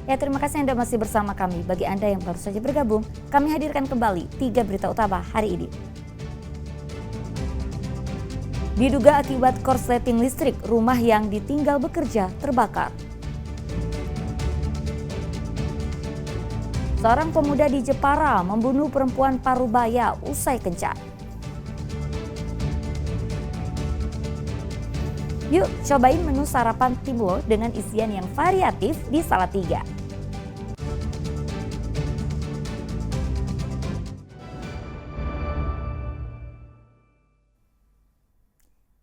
Ya, terima kasih Anda masih bersama kami. Bagi Anda yang baru saja bergabung, kami hadirkan kembali 3 berita utama hari ini. Diduga akibat korsleting listrik, rumah yang ditinggal bekerja terbakar. Seorang pemuda di Jepara membunuh perempuan Parubaya usai kencan. Yuk cobain menu sarapan Timlo dengan isian yang variatif di Salatiga.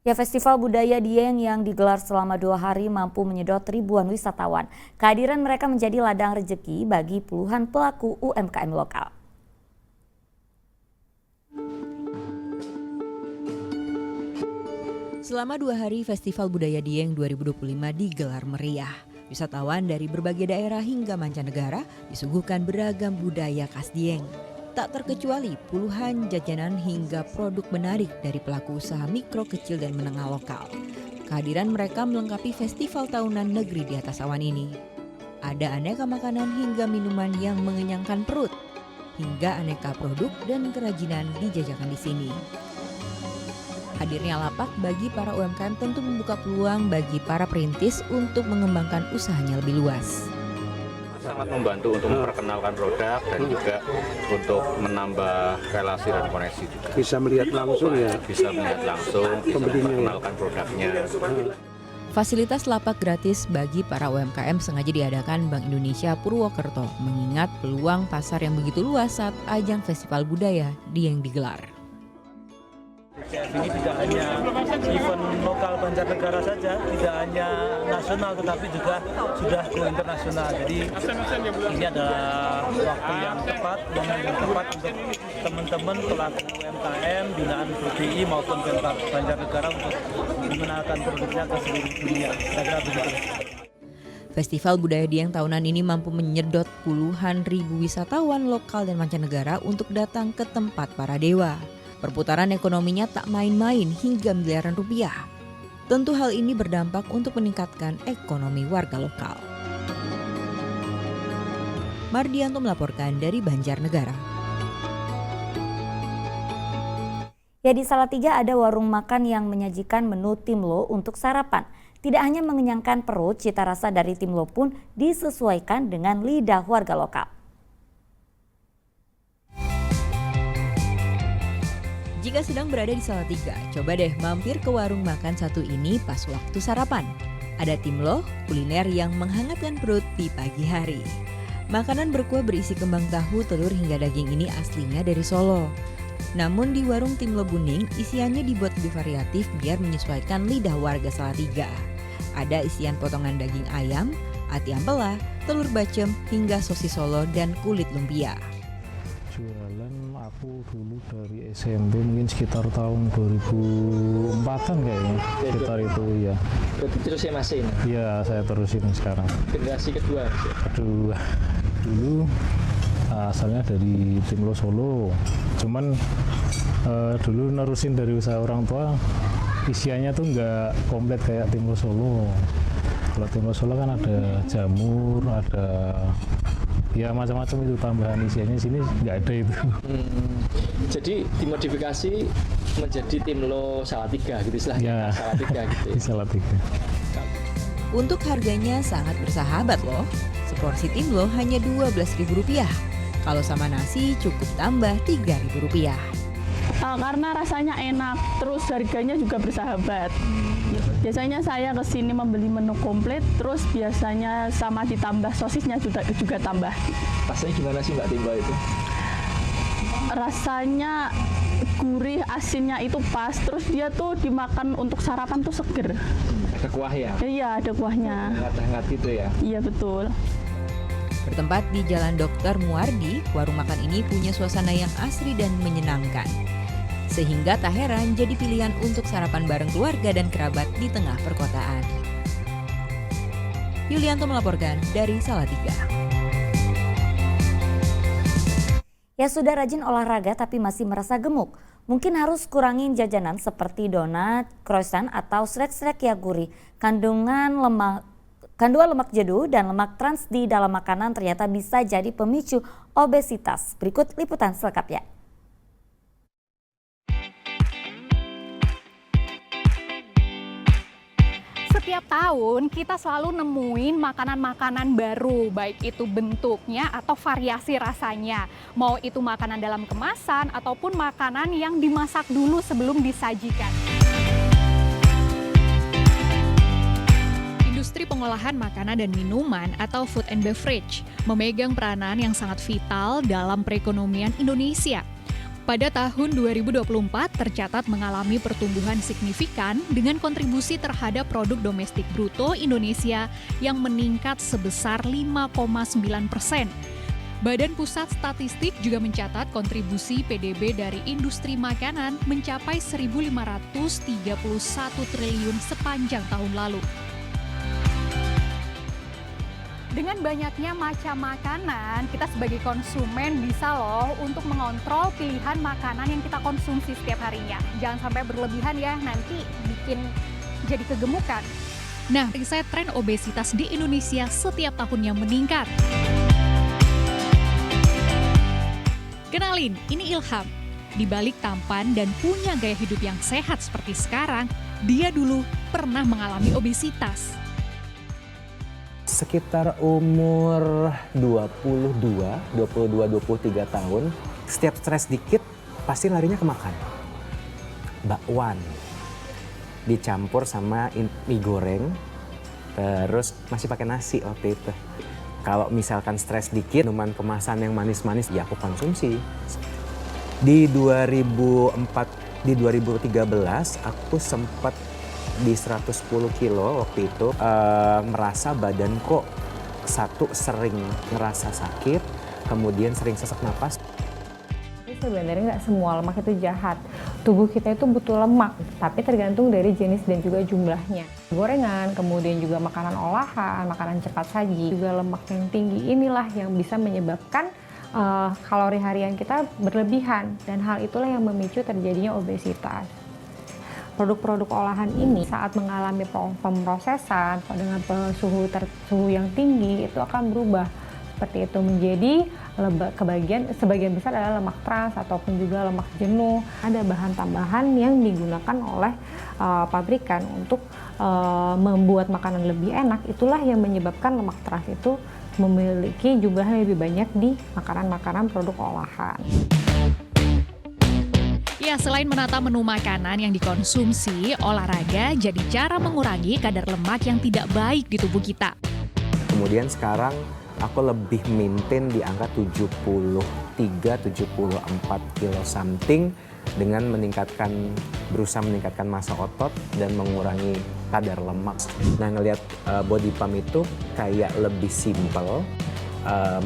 Ya, Festival Budaya Dieng yang digelar selama 2 hari mampu menyedot ribuan wisatawan. Kehadiran mereka menjadi ladang rezeki bagi puluhan pelaku UMKM lokal. Selama 2 hari Festival Budaya Dieng 2025 digelar meriah. Wisatawan dari berbagai daerah hingga mancanegara disuguhkan beragam budaya khas Dieng. Tak terkecuali puluhan jajanan hingga produk menarik dari pelaku usaha mikro, kecil, dan menengah lokal. Kehadiran mereka melengkapi festival tahunan negeri di atas awan ini. Ada aneka makanan hingga minuman yang mengenyangkan perut, hingga aneka produk dan kerajinan dijajakan di sini. Hadirnya lapak bagi para UMKM tentu membuka peluang bagi para perintis untuk mengembangkan usahanya lebih luas. Sangat membantu untuk memperkenalkan produk dan juga untuk menambah relasi dan koneksi juga. Bisa melihat langsung ya? Bisa melihat langsung, bisa memperkenalkan produknya. Fasilitas lapak gratis bagi para UMKM sengaja diadakan Bank Indonesia Purwokerto mengingat peluang pasar yang begitu luas saat ajang Festival Budaya Dieng digelar. Ini tidak hanya event lokal Banjarnegara saja, tidak hanya nasional tetapi juga sudah go internasional. Jadi ini adalah waktu yang tepat, momen yang tepat untuk teman-teman pelaku UMKM, binaan BDI maupun Pemkab Banjarnegara untuk mengenalkan produknya ke seluruh dunia. Saya kira begitu. Festival Budaya Dieng tahunan ini mampu menyedot puluhan ribu wisatawan lokal dan mancanegara untuk datang ke tempat para dewa. Perputaran ekonominya tak main-main hingga miliaran rupiah. Tentu hal ini berdampak untuk meningkatkan ekonomi warga lokal. Mardianto melaporkan dari Banjarnegara. Ya, di Salatiga ada warung makan yang menyajikan menu Timlo untuk sarapan. Tidak hanya mengenyangkan perut, cita rasa dari Timlo pun disesuaikan dengan lidah warga lokal. Jika sedang berada di Salatiga, coba deh mampir ke warung makan satu ini pas waktu sarapan. Ada Timlo, kuliner yang menghangatkan perut di pagi hari. Makanan berkuah berisi kembang tahu, telur hingga daging ini aslinya dari Solo. Namun di warung Timlo Buning, isiannya dibuat lebih variatif biar menyesuaikan lidah warga Salatiga. Ada isian potongan daging ayam, ati ampela, telur bacem, hingga sosis Solo dan kulit lumpia. Jualan aku dulu dari SMP mungkin sekitar tahun 2004-an kayaknya, sekitar itu ya. Berarti terus ya masih ini? Iya, saya terusin sekarang. Generasi kedua? Kedua. Dulu asalnya dari Timlo Solo, cuman dulu nerusin dari usaha orang tua, isiannya tuh nggak komplit kayak Timlo Solo. Kalau Timlo Solo kan ada jamur, ada ya macam-macam itu tambahan isiannya, sini nggak ada itu. Jadi dimodifikasi menjadi Timlo Salatiga gitu istilahnya. Ya, Salatiga gitu. Salatiga. Untuk harganya sangat bersahabat loh. Seporsi Timlo hanya Rp12.000. Kalau sama nasi cukup tambah Rp3.000. Karena rasanya enak, terus harganya juga bersahabat. Biasanya saya kesini membeli menu komplit, terus biasanya sama ditambah sosisnya juga tambah. Rasanya gimana sih Mbak Timlo itu? Rasanya gurih, asinnya itu pas, terus dia tuh dimakan untuk sarapan tuh seger. Ada kuah ya? Iya, ada kuahnya. Hangat-hangat gitu ya? Iya, betul. Bertempat di Jalan Dr. Muardi, warung makan ini punya suasana yang asri dan menyenangkan. Sehingga tak heran jadi pilihan untuk sarapan bareng keluarga dan kerabat di tengah perkotaan. Yulianto melaporkan dari Salatiga. Ya, sudah rajin olahraga tapi masih merasa gemuk. Mungkin harus kurangin jajanan seperti donat, croissant atau snack-snack yang gurih. Kandungan lemak jenuh dan lemak trans di dalam makanan ternyata bisa jadi pemicu obesitas. Berikut liputan selengkapnya. Setiap tahun kita selalu nemuin makanan-makanan baru, baik itu bentuknya atau variasi rasanya. Mau itu makanan dalam kemasan ataupun makanan yang dimasak dulu sebelum disajikan. Industri pengolahan makanan dan minuman atau food and beverage memegang peranan yang sangat vital dalam perekonomian Indonesia. Pada tahun 2024 tercatat mengalami pertumbuhan signifikan dengan kontribusi terhadap produk domestik bruto Indonesia yang meningkat sebesar 5,9%. Badan Pusat Statistik juga mencatat kontribusi PDB dari industri makanan mencapai 1.531 triliun sepanjang tahun lalu. Dengan banyaknya macam makanan, kita sebagai konsumen bisa loh untuk mengontrol pilihan makanan yang kita konsumsi setiap harinya. Jangan sampai berlebihan ya, nanti bikin jadi kegemukan. Nah, riset tren obesitas di Indonesia setiap tahunnya meningkat. Kenalin, ini Ilham. Di balik tampan dan punya gaya hidup yang sehat seperti sekarang, dia dulu pernah mengalami obesitas. Sekitar umur 22-23 tahun, setiap stres dikit pasti larinya ke makan. Bakwan dicampur sama mie goreng, terus masih pakai nasi waktu itu. Kalau misalkan stres dikit, minuman kemasan yang manis-manis, ya aku konsumsi. Di 2013 aku sempat di 110 kilo waktu itu, merasa badan kok sering ngerasa sakit, kemudian sering sesak napas. Sebenarnya nggak semua lemak itu jahat. Tubuh kita itu butuh lemak, tapi tergantung dari jenis dan juga jumlahnya. Gorengan, kemudian juga makanan olahan, makanan cepat saji, juga lemak yang tinggi inilah yang bisa menyebabkan kalori harian kita berlebihan, dan hal itulah yang memicu terjadinya obesitas. Produk-produk olahan ini saat mengalami pemrosesan dengan suhu yang tinggi itu akan berubah seperti itu menjadi sebagian besar adalah lemak trans ataupun juga lemak jenuh. Ada bahan tambahan yang digunakan oleh pabrikan untuk membuat makanan lebih enak. Itulah yang menyebabkan lemak trans itu memiliki jumlah yang lebih banyak di makanan-makanan produk olahan. Ya, selain menata menu makanan yang dikonsumsi, olahraga jadi cara mengurangi kadar lemak yang tidak baik di tubuh kita. Kemudian sekarang aku lebih maintain di angka 73-74 kilo something dengan berusaha meningkatkan massa otot dan mengurangi kadar lemak. Nah, ngelihat body pump itu kayak lebih simple,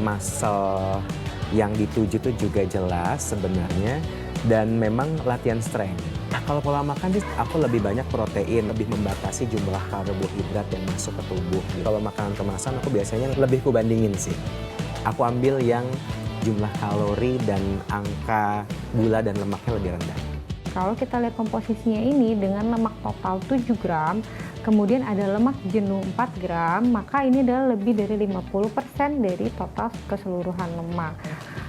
muscle yang dituju itu juga jelas sebenarnya. Dan memang latihan strength. Kalau pola makan sih aku lebih banyak protein, lebih membatasi jumlah karbohidrat yang masuk ke tubuh. Kalau makanan kemasan aku biasanya lebih kubandingin sih. Aku ambil yang jumlah kalori dan angka gula dan lemaknya lebih rendah. Kalau kita lihat komposisinya ini dengan lemak total 7 gram, kemudian ada lemak jenuh 4 gram, maka ini adalah lebih dari 50% dari total keseluruhan lemak.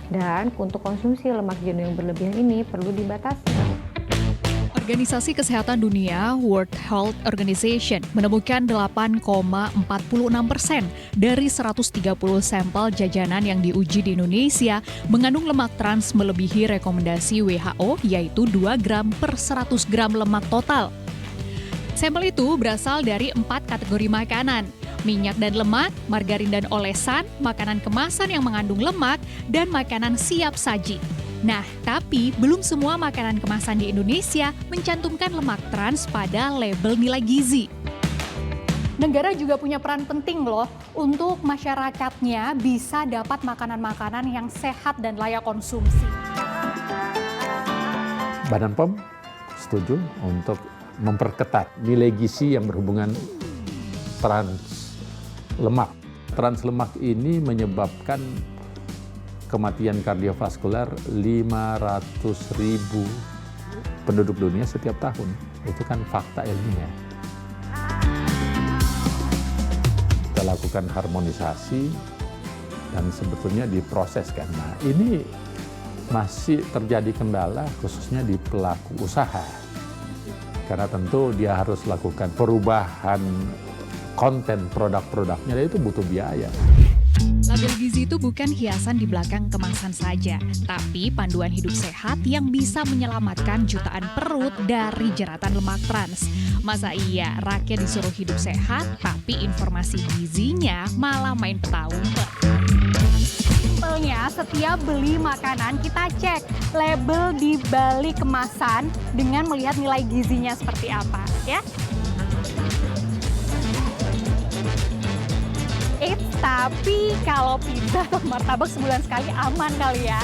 Dan untuk konsumsi lemak jenuh yang berlebihan ini perlu dibatasi. Organisasi Kesehatan Dunia World Health Organization menemukan 8,46% dari 130 sampel jajanan yang diuji di Indonesia mengandung lemak trans melebihi rekomendasi WHO, yaitu 2 gram per 100 gram lemak total. Sampel itu berasal dari 4 kategori makanan: minyak dan lemak, margarin dan olesan, makanan kemasan yang mengandung lemak, dan makanan siap saji. Nah, tapi belum semua makanan kemasan di Indonesia mencantumkan lemak trans pada label nilai gizi. Negara juga punya peran penting loh untuk masyarakatnya bisa dapat makanan-makanan yang sehat dan layak konsumsi. Badan POM setuju untuk memperketat nilai gizi yang berhubungan trans lemak. Trans lemak ini menyebabkan kematian kardiovaskular 500.000 penduduk dunia setiap tahun. Itu kan fakta ilmiah. dilakukan harmonisasi dan sebetulnya diproseskan. Nah, ini masih terjadi kendala khususnya di pelaku usaha. Karena tentu dia harus lakukan perubahan konten produk-produknya, dan itu butuh biaya. Label gizi itu bukan hiasan di belakang kemasan saja, tapi panduan hidup sehat yang bisa menyelamatkan jutaan perut dari jeratan lemak trans. Masa iya rakyat disuruh hidup sehat, tapi informasi gizinya malah main peta umpet? Simpelnya, setiap beli makanan kita cek label di balik kemasan dengan melihat nilai gizinya seperti apa, ya. Tapi kalau pizza atau martabak sebulan sekali aman kali ya.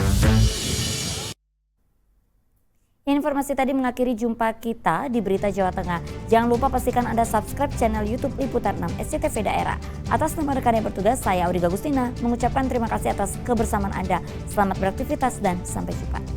Informasi tadi mengakhiri jumpa kita di Berita Jawa Tengah. Jangan lupa pastikan Anda subscribe channel YouTube Liputan 6 SCTV Daerah. Atas nama rekan yang bertugas, saya Auriga Agustina mengucapkan terima kasih atas kebersamaan Anda. Selamat beraktivitas dan sampai jumpa.